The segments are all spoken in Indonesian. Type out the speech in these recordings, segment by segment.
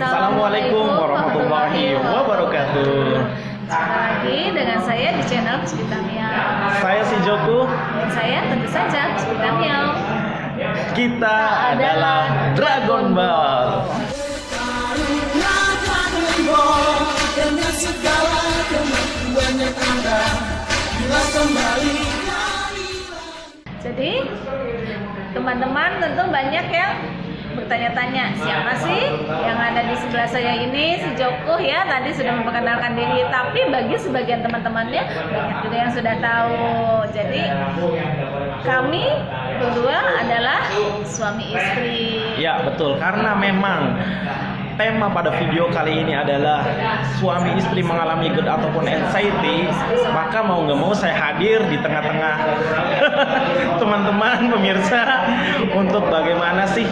Assalamualaikum warahmatullahi wabarakatuh. Jumpa lagi dengan saya di channel Puspita Miao. Saya si Joko. Dan saya tentu saja Puspita Miao. Kita adalah Dragon Ball. Dengan segala kemampuan yang ada, bila kembali. Jadi teman-teman tentu banyak yang bertanya-tanya, siapa sih yang ada di sebelah saya ini? Si Joko ya, tadi sudah memperkenalkan diri. Tapi bagi sebagian teman-temannya banyak juga yang sudah tahu. Jadi kami berdua adalah suami istri. Ya betul, karena memang tema pada video kali ini adalah suami istri mengalami GERD ataupun anxiety. Maka mau nggak mau saya hadir di tengah-tengah teman-teman pemirsa untuk bagaimana sih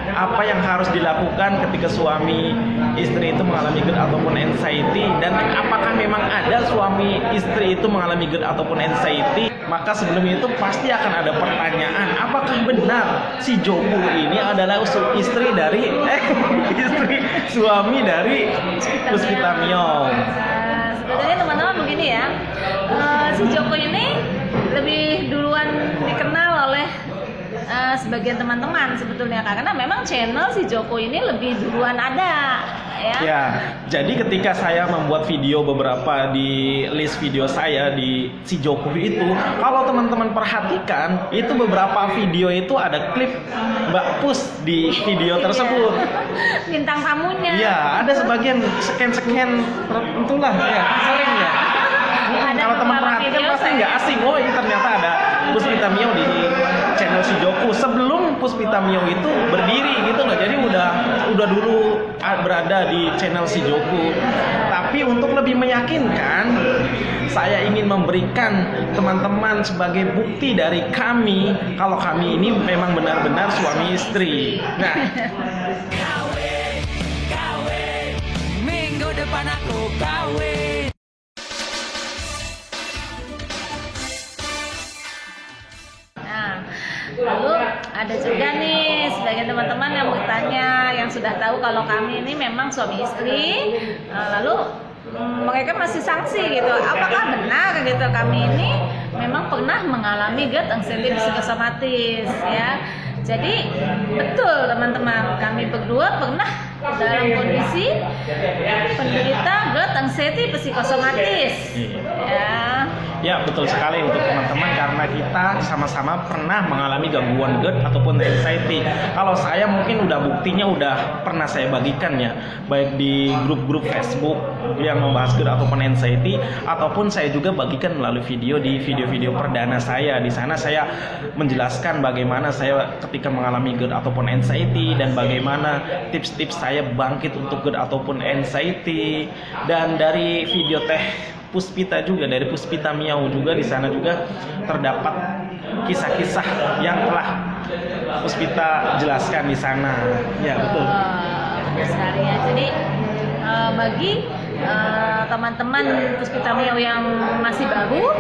apa yang harus dilakukan ketika suami istri itu mengalami GERD ataupun anxiety, dan apakah memang ada suami istri itu mengalami GERD ataupun anxiety. Maka sebelum itu pasti akan ada pertanyaan, apakah benar si Joko ini adalah istri dari suami dari Puspita Miao? Sebetulnya teman-teman begini ya, si Joko ini lebih duluan dikenal oleh sebagian teman-teman sebetulnya, karena memang channel si Joko ini lebih duluan ada ya. Ya, jadi ketika saya membuat video beberapa di list video saya di si Joko itu, kalau teman-teman perhatikan itu beberapa video itu ada klip Mbak Pus di video tersebut. Bintang tamunya. Ya, ada sebagian scan tentulah ya, sering ya. Kalau teman perhatikan pasti nggak asing, oh ini ternyata ada Puspita Miao di channel si Joko sebelum Puspita Miao itu berdiri gitu loh. Jadi udah dulu berada di channel si Joko. Tapi untuk lebih meyakinkan, saya ingin memberikan teman-teman sebagai bukti dari kami kalau kami ini memang benar-benar suami istri. Nah, Minggu depan aku kawin. Lalu ada juga nih sebagian teman-teman yang bertanya, yang sudah tahu kalau kami ini memang suami istri. Lalu mereka masih sanksi gitu, apakah benar gitu kami ini memang pernah mengalami GERD anxiety psikosomatis ya. Jadi betul teman-teman, kami berdua pernah dalam kondisi penderita GERD anxiety psikosomatis ya. ya betul sekali untuk teman-teman, karena kita sama-sama pernah mengalami gangguan GERD ataupun anxiety. Kalau saya mungkin buktinya udah pernah saya bagikan ya, baik di grup-grup Facebook yang membahas GERD ataupun anxiety, ataupun saya juga bagikan melalui video di video-video perdana saya. Di sana saya menjelaskan bagaimana saya ketika mengalami GERD ataupun anxiety, dan bagaimana tips-tips saya bangkit untuk GERD ataupun anxiety. Dan dari video Puspita juga, dari Puspita Miao juga, di sana juga terdapat kisah-kisah yang telah Puspita jelaskan di sana. Ya betul. Sekali ya. Jadi bagi teman-teman Puspita Miao yang masih baru,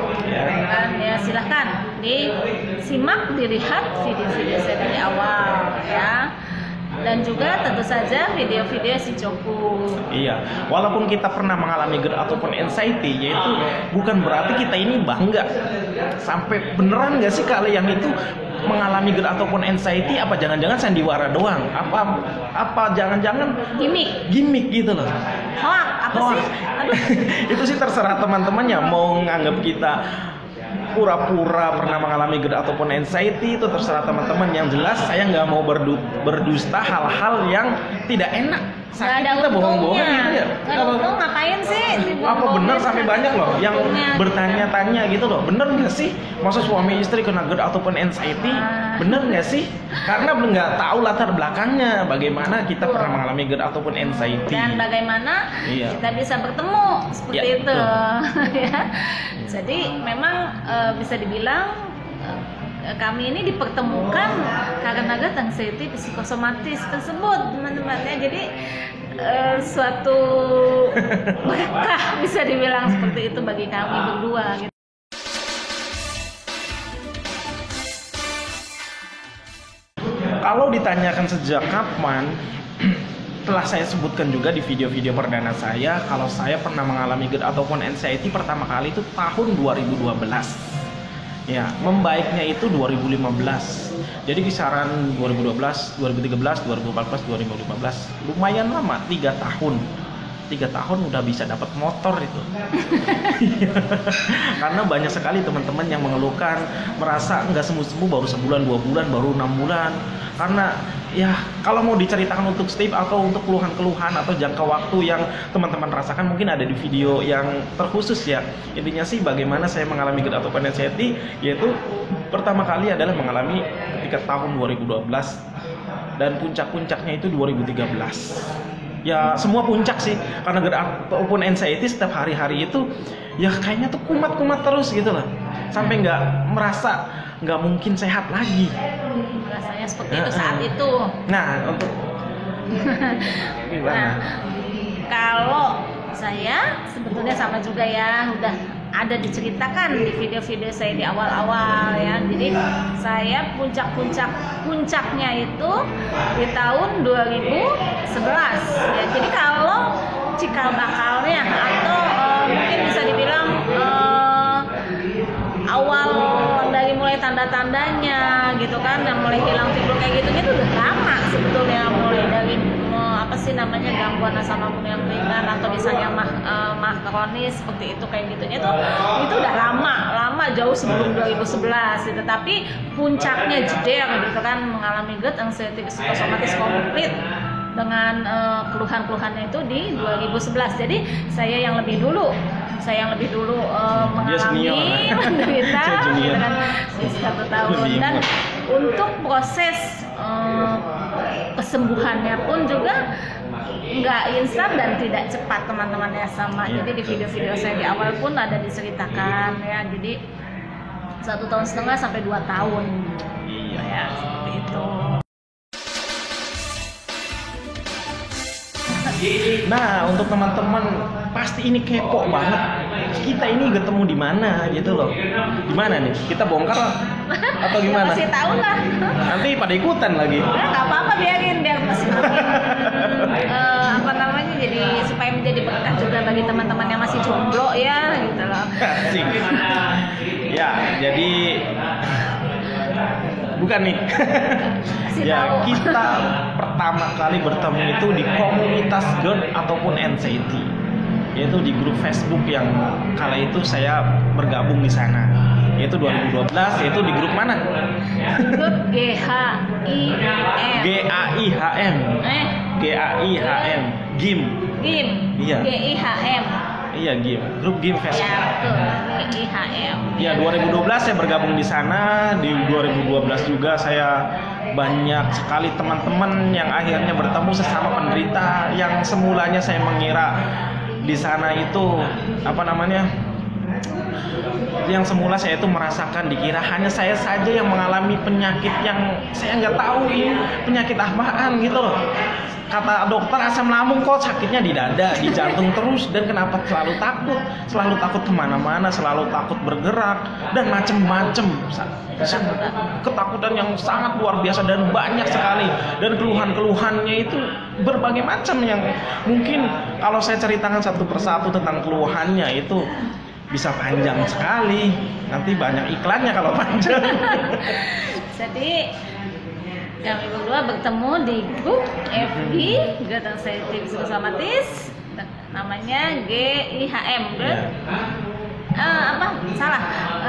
kan ya silahkan disimak, dilihat video-video saya dari awal ya. Dan juga tentu saja video-video si Joko. Iya, walaupun kita pernah mengalami GERD ataupun anxiety, yaitu bukan berarti kita ini bangga. Sampai beneran nggak sih kalian itu mengalami GERD ataupun anxiety? Apa jangan-jangan sandiwara doang? Apa jangan-jangan gimmick gitu loh? Hoax apa sih? Itu sih terserah teman-temannya mau nganggap kita pura-pura pernah mengalami GERD ataupun anxiety, itu terserah teman-teman. Yang jelas saya nggak mau berdusta hal-hal yang tidak enak. Sakit kita bohong-bohong gitu ya. Kalau ngapain sih? Apa benar sampai banyak loh yang bertanya-tanya gitu loh, bener nggak sih masa suami istri kena GERD ataupun anxiety? Bener nggak sih? Karena belum nggak tahu latar belakangnya bagaimana kita pernah mengalami GERD ataupun anxiety, dan bagaimana kita bisa bertemu seperti itu ya. Jadi memang bisa dibilang kami ini dipertemukan karena GERD anxiety psikosomatis tersebut teman-teman ya. Jadi suatu berkah bisa dibilang seperti itu bagi kami berdua gitu. Kalau ditanyakan sejak kapan, telah saya sebutkan juga di video-video perdana saya, kalau saya pernah mengalami GERD ataupun anxiety pertama kali itu tahun 2012. Ya, membaiknya itu 2015. Jadi kisaran 2012, 2013, 2014, 2015. Lumayan lama, 3 tahun. 3 tahun udah bisa dapat motor itu. Karena banyak sekali teman-teman yang mengeluhkan, merasa nggak sembuh-sembuh baru sebulan, 2 bulan, baru 6 bulan. Karena ya kalau mau diceritakan untuk step atau untuk keluhan-keluhan atau jangka waktu yang teman-teman rasakan mungkin ada di video yang terkhusus ya. Intinya sih bagaimana saya mengalami GERD atau anxiety, yaitu pertama kali adalah mengalami ketika tahun 2012 dan puncak-puncaknya itu 2013. Ya semua puncak sih, karena GERD ataupun anxiety setiap hari-hari itu ya kayaknya tuh kumat-kumat terus gitu loh, sampai merasa nggak mungkin sehat lagi. Rasanya seperti itu saat itu. Nah untuk gimana? Kalau saya sebetulnya sama juga ya, udah ada diceritakan di video-video saya di awal-awal ya. Jadi saya puncaknya itu di tahun 2011 ya. Jadi kalau cikal bakalnya atau mungkin bisa dibilang awal dari mulai tanda-tandanya gitu kan, yang mulai hilang figur kayak gitu udah lama sebetulnya, mulai dari gangguan asam lambung yang ringan atau misalnya mah kronis seperti itu kayak gitunya itu udah lama jauh sebelum 2011 gitu. Tapi puncaknya jeder gitu kan, mengalami GERD anxiety psikosomatis komplit dengan keluhan-keluhannya itu di 2011. Jadi saya yang lebih dulu mengalami menderita dengan 1 tahun. Dan untuk proses kesembuhannya pun juga nggak instan dan tidak cepat teman-teman ya, sama. Jadi di video-video saya di awal pun ada diceritakan ya. Jadi 1,5 tahun sampai 2 tahun. Iya. Ya seperti itu. Nah, untuk teman-teman pasti ini kepo banget. Kita ini ketemu di mana gitu loh. Di mana nih? Kita bongkar atau gimana? Masih tahu lah. Nanti pada ikutan lagi. Nggak apa-apa, biarin dia masih jadi supaya menjadi berkah juga bagi teman-teman yang masih jomblo ya gitu loh. Asik. Ya, jadi bukan nih. Ya, kita pertama kali bertemu itu di komunitas GERD ataupun anxiety, yaitu di grup Facebook yang kala itu saya bergabung di sana. Yaitu 2012, yaitu di grup mana? Grup GAIHM. GAIHM. GIM. Iya. GIHM. Iya, GIM. Grup GIM Facebook. Ya, betul. GIHM. Ya, 2012 saya bergabung di sana. Di 2012 juga saya banyak sekali teman-teman yang akhirnya bertemu sesama penderita yang semulanya saya mengira di sana itu yang semula saya itu merasakan, dikira hanya saya saja yang mengalami penyakit yang saya nggak tahu ini penyakit apaan gitu loh. Kata dokter asam lambung kok sakitnya di dada, di jantung terus, dan kenapa selalu takut kemana-mana, selalu takut bergerak dan macem-macem. Ketakutan yang sangat luar biasa dan banyak sekali, dan keluhan-keluhannya itu berbagai macam yang mungkin kalau saya ceritakan satu persatu tentang keluhannya itu bisa panjang sekali. Nanti banyak iklannya kalau panjang. Jadi kami berdua bertemu di grup FB GERD anxiety psikosomatis, namanya GIHM.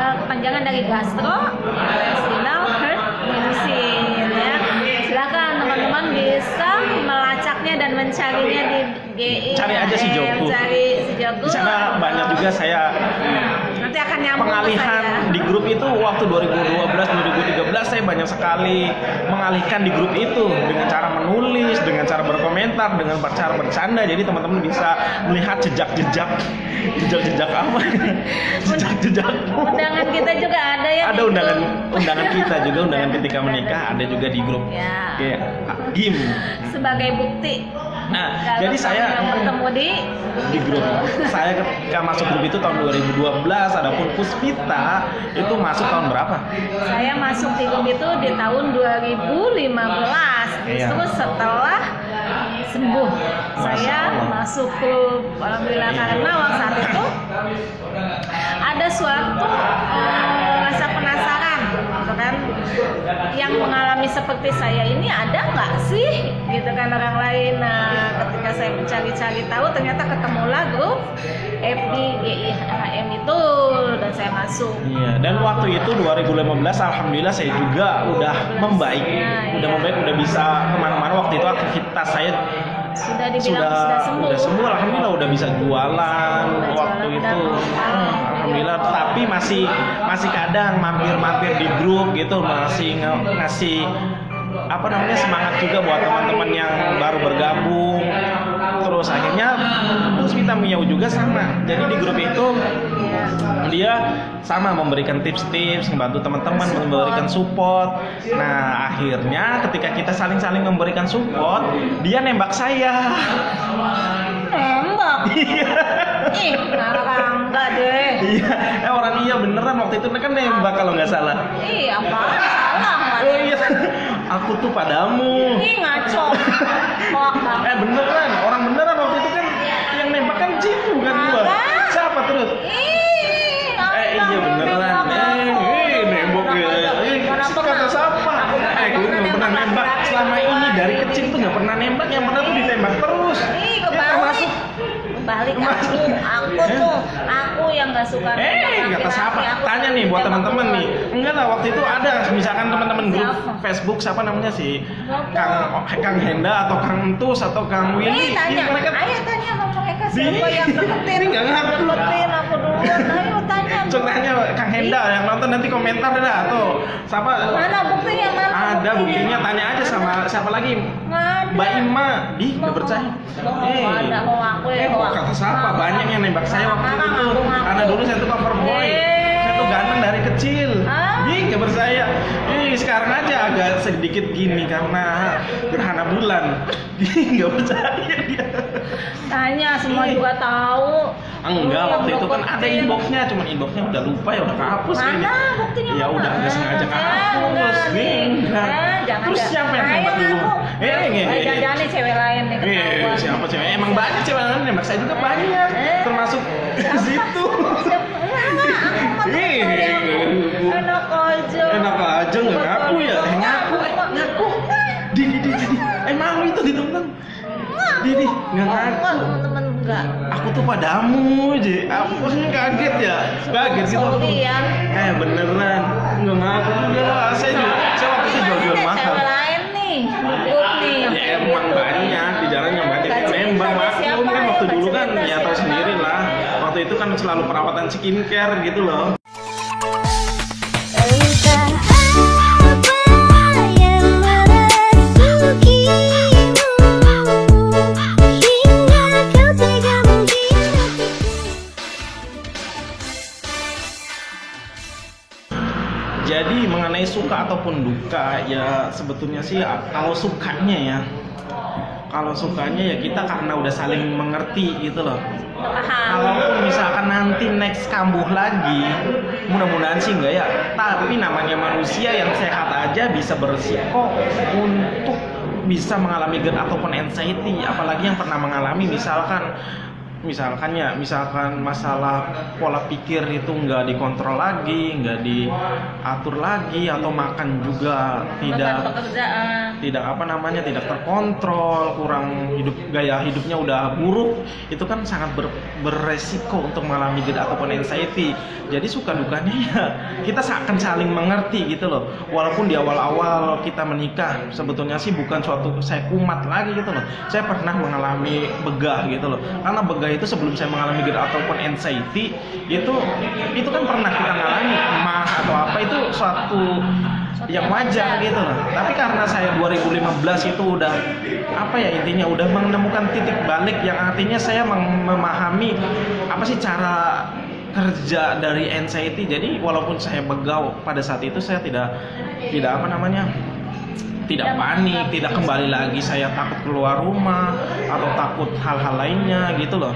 Kepanjangan dari gastrointestinal heart medicine ya. Silakan teman-teman bisa melacaknya dan mencarinya di GIHM. Cari aja si Jogo. Di sana banyak juga saya nanti akan nyambung pengalihan di grup itu. Waktu 2012-2013 saya banyak sekali mengalihkan di grup itu dengan cara menulis, dengan cara berkomentar, dengan cara bercanda. Jadi teman-teman bisa melihat jejak-jejak apa? Jejak-jejak. Undangan kita juga ada ya. Ada undangan kita juga, undangan ketika menikah ada juga di grup. Ya. GIM. Sebagai bukti. Nah, jadi saya bertemu di grup. Saya ketika masuk grup itu tahun 2012, adapun Puspita itu masuk tahun berapa? Saya masuk di grup itu di tahun 2015. Justru setelah sembuh. Saya masuk klub alhamdulillah karena waktu saat itu ada suatu rasa penasaran gitu kan, yang mengalami seperti saya ini ada nggak sih gitu kan orang lain. Nah ketika saya mencari-cari tahu ternyata ketemulah grup FB GIHM itu dan saya masuk. Iya, dan waktu itu 2015 alhamdulillah saya juga udah membaik, udah bisa kemana-mana. Waktu itu aktivitas saya sudah dibilang sudah sembuh. Udah sembuh alhamdulillah, udah bisa jualan waktu itu. Alhamdulillah, tapi masih kadang mampir di grup gitu, masih ngasih apa namanya semangat juga buat teman-teman yang baru bergabung. Terus akhirnya Puspita Miau juga sama. Jadi di grup itu dia sama memberikan tips-tips, membantu teman-teman, memberikan support. Nah akhirnya ketika kita saling-saling memberikan support, dia nembak saya. Nembak? Iya. Ih, enggak deh. Iya, orang iya beneran waktu itu kan nembak kalau nggak salah. Iya, apaan? Salah nggak? Oh iya, aku tuh padamu. Ih, ngaco. Hoak banget. Beneran, orang beneran waktu itu kan yang nembak kan Cipu kan gua. Siapa terus? Iya beneran. Nembak ya. Kata siapa? Gue nggak pernah nembak selama ini dari kecil tuh nggak pernah nembak, yang pernah tuh ditembak terus. Kebalik aku yang nggak suka nembak. Kata siapa? Tanya nih buat teman-teman nih. Enggak lah, waktu itu ada misalkan teman-teman grup Facebook siapa namanya sih? Kang Henda atau Kang Entus atau Kang Willy. Tanya. Ayo tanya sama mereka siapa yang deketin. Ini nggak ngaku. Deketin aku duluan. Ayo tanya. Contohnya Kang Henda yang nonton nanti komentar dah atau siapa? Mana buktinya mana? Ada buktinya, tanya aja sama siapa lagi? Mbak Ima. Ih, nggak percaya. Ada mau aku ya. Kata siapa? Banyak yang nembak saya waktu itu. Karena dulu saya tuh cover boy. Saya tuh ganteng dari kecil. Ih, nggak percaya. Sekarang aja agak sedikit gini karena gerhana bulan. Ih, nggak percaya dia. Tanya, semua juga tahu. Enggak, waktu itu kan ada inboxnya, cuman inboxnya udah lupa ya, udah kehapus kayaknya. Mana buktinya? Ya udah nggak sengaja kehapus. Enggak. Terus siapa yang nembak dulu? Jangan nih cewek lain nih ketahuan. Siapa cewek? Emang banyak cewek lain nembak saya juga banyak, termasuk di situ. Enak aja nggak ngaku ya? Ngaku. Didi. Malu itu ditonton. Didi nggak ngaku. Temen-temen enggak. Aku tuh padamu aja. Aku kaget ya. Kaget gitu. Beneran nggak ngaku. Saya waktu itu jual mahal. Cewek lain nih, grup nih. Ya emang banyak di jalan yang banyak yang nembak. Maklum kan waktu dulu kan ya tahu sendiri lah. Waktu itu kan selalu perawatan skincare gitu loh. Jadi mengenai suka ataupun duka ya sebetulnya sih kalau sukanya ya kita karena udah saling mengerti gitu loh. Kalaupun misalkan nanti next kambuh lagi, mudah-mudahan sih enggak ya. Tapi namanya manusia yang sehat aja bisa beresiko untuk bisa mengalami GERD ataupun anxiety, apalagi yang pernah mengalami misalkan masalah pola pikir itu nggak dikontrol lagi, nggak diatur lagi, atau makan juga tidak terkontrol, kurang gaya hidupnya udah buruk, itu kan sangat beresiko untuk mengalami GERD ataupun anxiety. Jadi suka dukanya ya kita akan saling mengerti gitu loh. Walaupun di awal-awal kita menikah sebetulnya sih bukan suatu saya kumat lagi gitu loh. Saya pernah mengalami begah gitu loh. Karena begah itu sebelum saya mengalami GERD ataupun anxiety itu kan pernah kita ngalami emah atau apa, itu suatu yang wajar gitu loh. Tapi karena saya 2015 itu udah intinya udah menemukan titik balik yang artinya saya memahami apa sih cara kerja dari anxiety. Jadi walaupun saya begau pada saat itu saya tidak panik, tidak kembali lagi saya takut keluar rumah atau takut takut hal-hal lainnya gitu loh.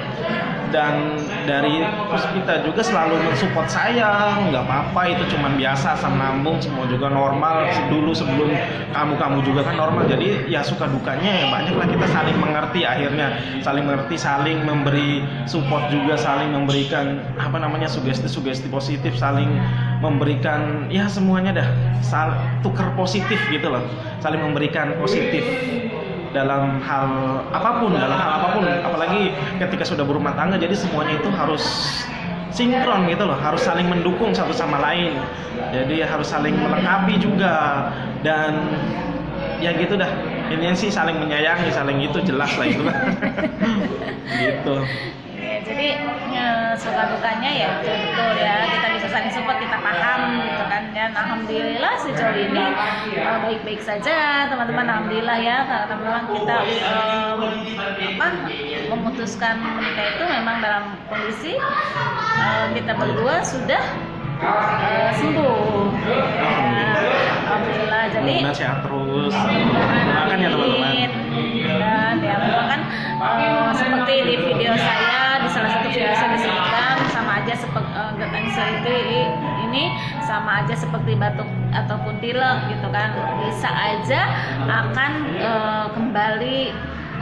Dan dari Puspita juga selalu mensupport saya, nggak apa-apa, itu cuman biasa, asam lambung semua juga normal dulu sebelum kamu juga kan normal. Jadi ya suka dukanya ya banyak lah, kita saling mengerti, akhirnya saling mengerti, saling memberi support juga, saling memberikan sugesti positif, saling memberikan ya semuanya dah, tukar positif gitu loh, saling memberikan positif dalam hal apapun, apalagi ketika sudah berumah tangga. Jadi semuanya itu harus sinkron gitu loh, harus saling mendukung satu sama lain, jadi harus saling melengkapi juga, dan ya gitu dah, ini sih saling menyayangi, saling itu jelas lah itu gitu. Ya, jadi suka dukanya ya betul ya, kita bisa saling support, kita paham gitu kan. Dan alhamdulillah sejauh ini baik-baik saja teman-teman, alhamdulillah ya, karena memang kita memutuskan menikah itu memang dalam kondisi kita berdua sudah sembuh. Alhamdulillah. Jadi sehat terus. Doakan ya teman-teman. Dan ya kan seperti di video saya, di salah satu video saya disebutkan sama aja seperti ini sama aja seperti batuk ataupun pilek gitu kan, bisa aja akan kembali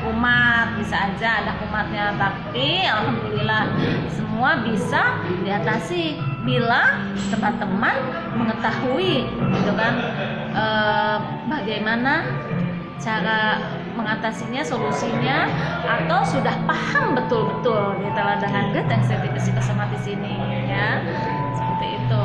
kumat, bisa aja ada kumatnya, tapi alhamdulillah semua bisa diatasi bila teman-teman mengetahui gitu kan bagaimana cara mengatasinya, solusinya, atau sudah paham betul-betul gitu lah dengan GERD dan sensitif psikosomatis ini ya, seperti itu.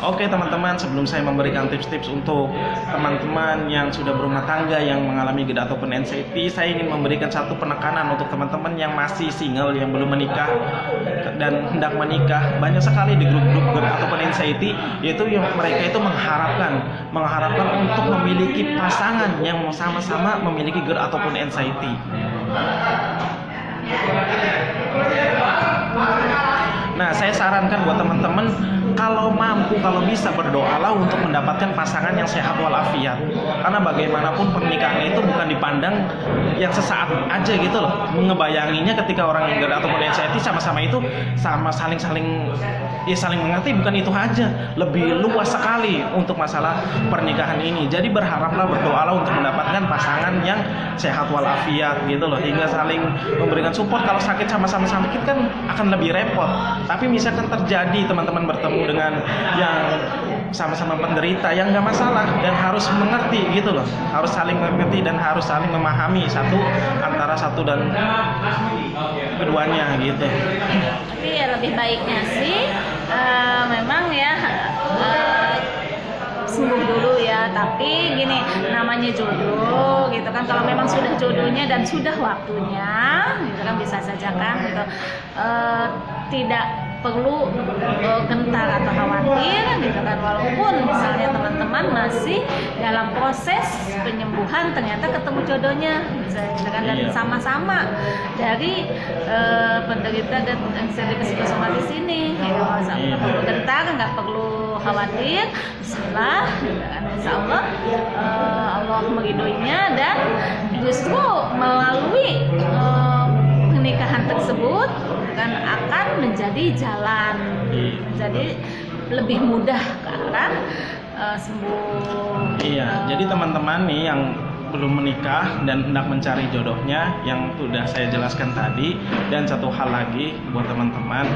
Oke teman-teman, sebelum saya memberikan tips-tips untuk teman-teman yang sudah berumah tangga yang mengalami GERD ataupun anxiety, saya ingin memberikan satu penekanan untuk teman-teman yang masih single, yang belum menikah dan hendak menikah. Banyak sekali di grup-grup GERD ataupun anxiety, yaitu yang mereka itu mengharapkan untuk memiliki pasangan yang sama-sama memiliki GERD ataupun anxiety. Nah, saya sarankan buat teman-teman, kalau mampu, kalau bisa, berdoalah untuk mendapatkan pasangan yang sehat walafiat. Karena bagaimanapun pernikahan itu bukan dipandang yang sesaat aja gitu loh. Mengebayanginya ketika orang yang GERD ataupun anxiety sama-sama itu sama saling mengerti, bukan itu aja. Lebih luas sekali untuk masalah pernikahan ini. Jadi berharaplah, berdoalah untuk mendapatkan pasangan yang sehat walafiat gitu loh, hingga saling memberikan support. Kalau sakit sama-sama sakit kan akan lebih repot. Tapi misalkan terjadi teman-teman bertemu dengan yang sama-sama penderita, yang nggak masalah, dan harus mengerti gitu loh, harus saling mengerti dan harus saling memahami antara satu dan keduanya gitu. Tapi ya lebih baiknya sih memang ya sembuh dulu ya, tapi gini, namanya jodoh gitu kan, kalau memang sudah jodohnya dan sudah waktunya gitu kan, bisa saja kan gitu, tidak perlu gentar atau khawatir gitu kan, walaupun misalnya teman-teman masih dalam proses penyembuhan, ternyata ketemu jodohnya gitu kan, dan sama-sama dari penderita dan sensitif psikosomatis ini gitu, nggak perlu gentar, nggak perlu khawatir. Bismillah, insya Allah Allah meridhoinya, dan justru melalui pernikahan tersebut kan akan menjadi jalan, jadi lebih mudah ke arah sembuh. Iya, jadi teman-teman nih yang belum menikah dan hendak mencari jodohnya, yang sudah saya jelaskan tadi, dan satu hal lagi buat teman-teman,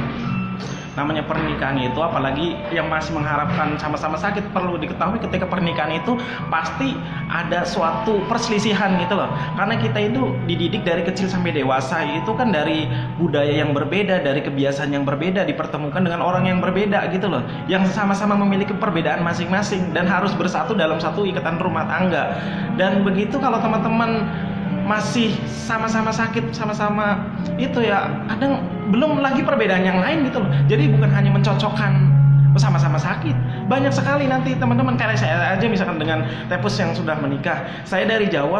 namanya pernikahan itu, apalagi yang masih mengharapkan sama-sama sakit, perlu diketahui ketika pernikahan itu pasti ada suatu perselisihan gitu loh. Karena kita itu dididik dari kecil sampai dewasa, itu kan dari budaya yang berbeda, dari kebiasaan yang berbeda, dipertemukan dengan orang yang berbeda gitu loh, yang sama-sama memiliki perbedaan masing-masing dan harus bersatu dalam satu ikatan rumah tangga. Dan begitu kalau teman-teman masih sama-sama sakit, sama-sama itu ya, kadang belum lagi perbedaan yang lain gitu loh. Jadi bukan hanya mencocokkan sama-sama sakit, banyak sekali nanti teman-teman, kayak saya aja misalkan dengan Tepus yang sudah menikah, saya dari Jawa,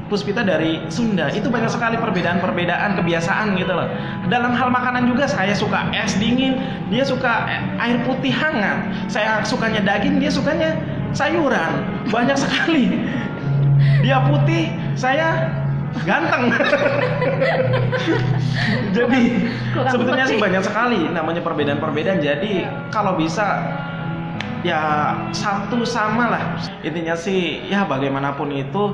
Puspita dari Sunda, itu banyak sekali perbedaan kebiasaan gitu loh. Dalam hal makanan juga, saya suka es dingin, dia suka air putih hangat, saya sukanya daging, dia sukanya sayuran, banyak sekali. Dia putih, saya ganteng. Jadi Kurang sebetulnya sih putih. banyak sekali namanya perbedaan-perbedaan. Jadi kalau bisa ya satu sama lah. Intinya sih ya bagaimanapun itu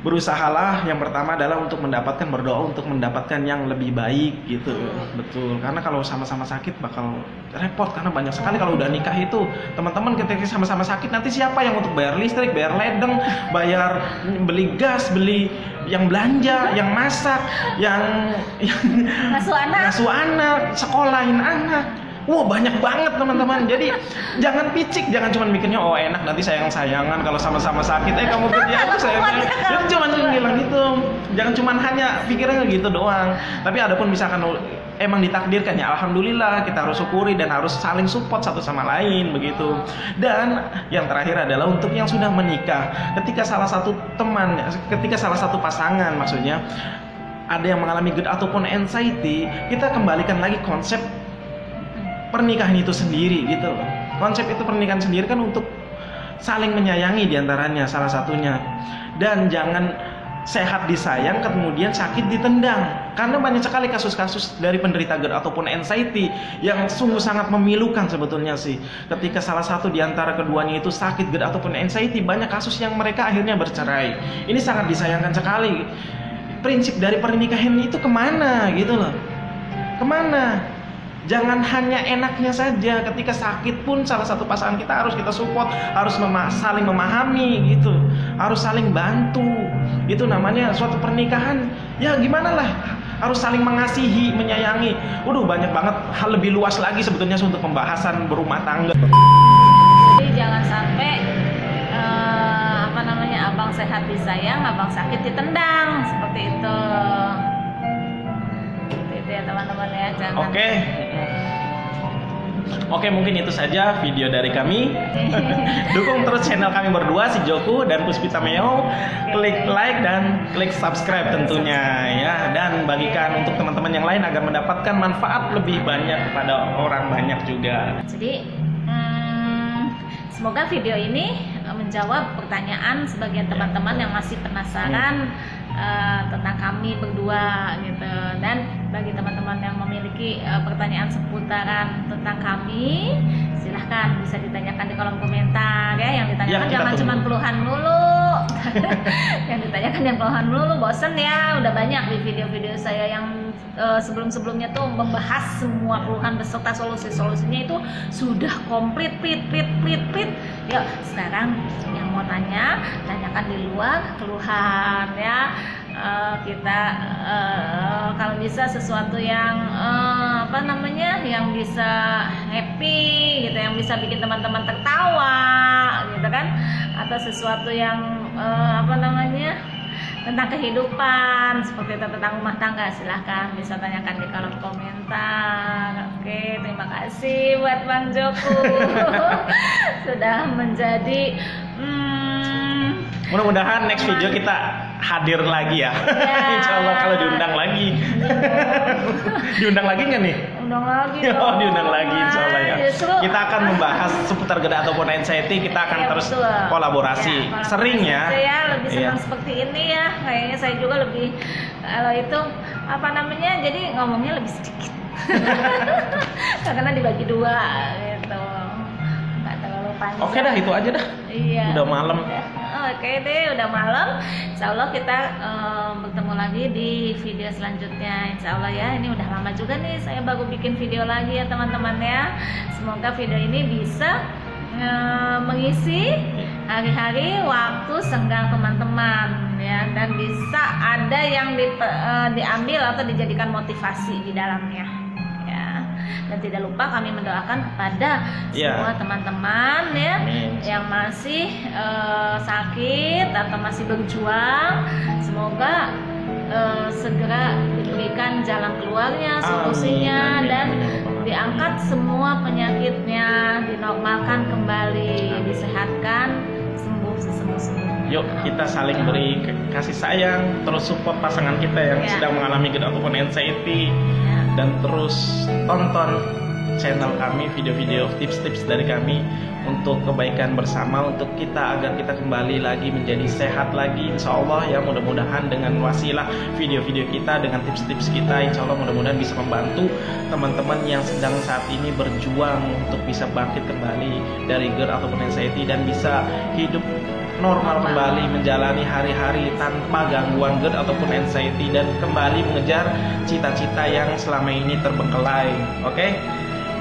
berusahalah, yang pertama adalah untuk mendapatkan, berdoa untuk mendapatkan yang lebih baik gitu. Betul, karena kalau sama-sama sakit bakal repot, karena banyak sekali kalau udah nikah itu teman-teman ketika sama-sama sakit nanti siapa yang untuk bayar listrik, bayar ledeng, bayar beli gas, beli yang belanja, yang masak, yang ngasuh anak, sekolahin anak. Wah, banyak banget teman-teman. Jadi jangan picik, jangan cuma mikirnya oh enak nanti sayang-sayangan kalau sama-sama sakit. Kamu kerja aku sayang-sayang. Itu cuma bilang gitu. Jangan cuma hanya pikirnya gitu doang. Tapi adapun misalkan emang ditakdirkan ya alhamdulillah, kita harus syukuri dan harus saling support satu sama lain begitu. Dan yang terakhir adalah untuk yang sudah menikah, ketika salah satu teman, ketika salah satu pasangan maksudnya ada yang mengalami GERD ataupun anxiety, kita kembalikan lagi konsep pernikahan itu sendiri gitu loh. Konsep itu pernikahan sendiri kan untuk saling menyayangi diantaranya salah satunya. Dan jangan sehat disayang kemudian sakit ditendang. Karena banyak sekali kasus-kasus dari penderita GERD ataupun anxiety yang sungguh sangat memilukan sebetulnya sih. Ketika salah satu di antara keduanya itu sakit GERD ataupun anxiety, banyak kasus yang mereka akhirnya bercerai. Ini sangat disayangkan sekali. Prinsip dari pernikahan itu kemana gitu loh. Kemana? Jangan hanya enaknya saja, ketika sakit pun salah satu pasangan kita harus kita support, harus saling memahami gitu, harus saling bantu. Itu namanya suatu pernikahan. Ya gimana lah, harus saling mengasihi, menyayangi. Waduh, banyak banget hal lebih luas lagi sebetulnya untuk pembahasan berumah tangga. Jadi jangan sampai abang sehat disayang, abang sakit ditendang, seperti itu. Ya teman-teman ya, jangan. Oke, mungkin itu saja video dari kami. Dukung terus channel kami berdua, si Joko dan Puspita Meo. Klik like dan klik subscribe tentunya ya, dan bagikan untuk teman-teman yang lain agar mendapatkan manfaat lebih banyak kepada orang banyak juga. Jadi semoga video ini menjawab pertanyaan sebagian teman-teman yang masih penasaran tentang kami berdua gitu. Dan bagi teman-teman yang memiliki pertanyaan seputaran tentang kami, silahkan bisa ditanyakan di kolom komentar ya. Yang ditanyakan jangan cuma keluhan dulu. Yang ditanyakan yang keluhan dulu, bosen ya. Udah banyak di video-video saya yang sebelum-sebelumnya tuh membahas semua keluhan beserta solusi-solusinya itu sudah komplit, plit. Yuk, sekarang yang mau tanyakan di luar keluhan ya. Kita kalau bisa sesuatu yang yang bisa happy gitu, yang bisa bikin teman-teman tertawa gitu kan, atau sesuatu yang tentang kehidupan seperti itu, tentang rumah tangga, silahkan bisa tanyakan di kolom komentar. Oke, terima kasih buat Bang Joko sudah menjadi mudah-mudahan next video kita hadir lagi ya. Insya Allah kalau diundang lagi. Diundang lagi nggak nih? Undang lagi. Oh, diundang lagi Insya Allah ya. Justru Kita akan membahas seputar GERD ataupun anxiety. Kita akan terus kolaborasi. Sering ya. Saya lebih senang seperti ini ya. Kayaknya saya juga lebih kalau itu jadi ngomongnya lebih sedikit. Karena dibagi dua gitu. Nggak terlalu panjang. Oke dah, itu aja dah. Iya. Udah malam. Oke deh, udah malam. Insya Allah kita bertemu lagi di video selanjutnya. Insya Allah ya. Ini udah lama juga nih saya baru bikin video lagi ya teman-teman ya. Semoga video ini bisa mengisi hari-hari waktu senggang teman-teman ya, dan bisa ada yang diambil atau dijadikan motivasi di dalamnya ya. Dan tidak lupa kami mendoakan kepada semua teman-teman ya yang masih sakit atau masih berjuang, semoga segera diberikan jalan keluarnya, solusinya, dan diangkat semua penyakitnya, dinormalkan kembali, disehatkan, sembuh sesembuh-sembuhnya. Yuk kita saling beri kasih sayang, terus support pasangan kita yang sedang mengalami GERD ataupun anxiety, dan terus tonton channel kami, video-video tips-tips dari kami untuk kebaikan bersama, untuk kita agar kita kembali lagi menjadi sehat lagi, insya Allah ya. Mudah-mudahan dengan wasilah video-video kita, dengan tips-tips kita, insya Allah mudah-mudahan bisa membantu teman-teman yang sedang saat ini berjuang untuk bisa bangkit kembali dari GERD ataupun anxiety dan bisa hidup normal kembali, menjalani hari-hari tanpa gangguan GERD ataupun anxiety dan kembali mengejar cita-cita yang selama ini terbengkelai. Oke?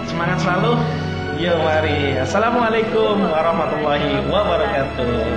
Semangat selalu. Yo, mari. Assalamualaikum warahmatullahi wabarakatuh.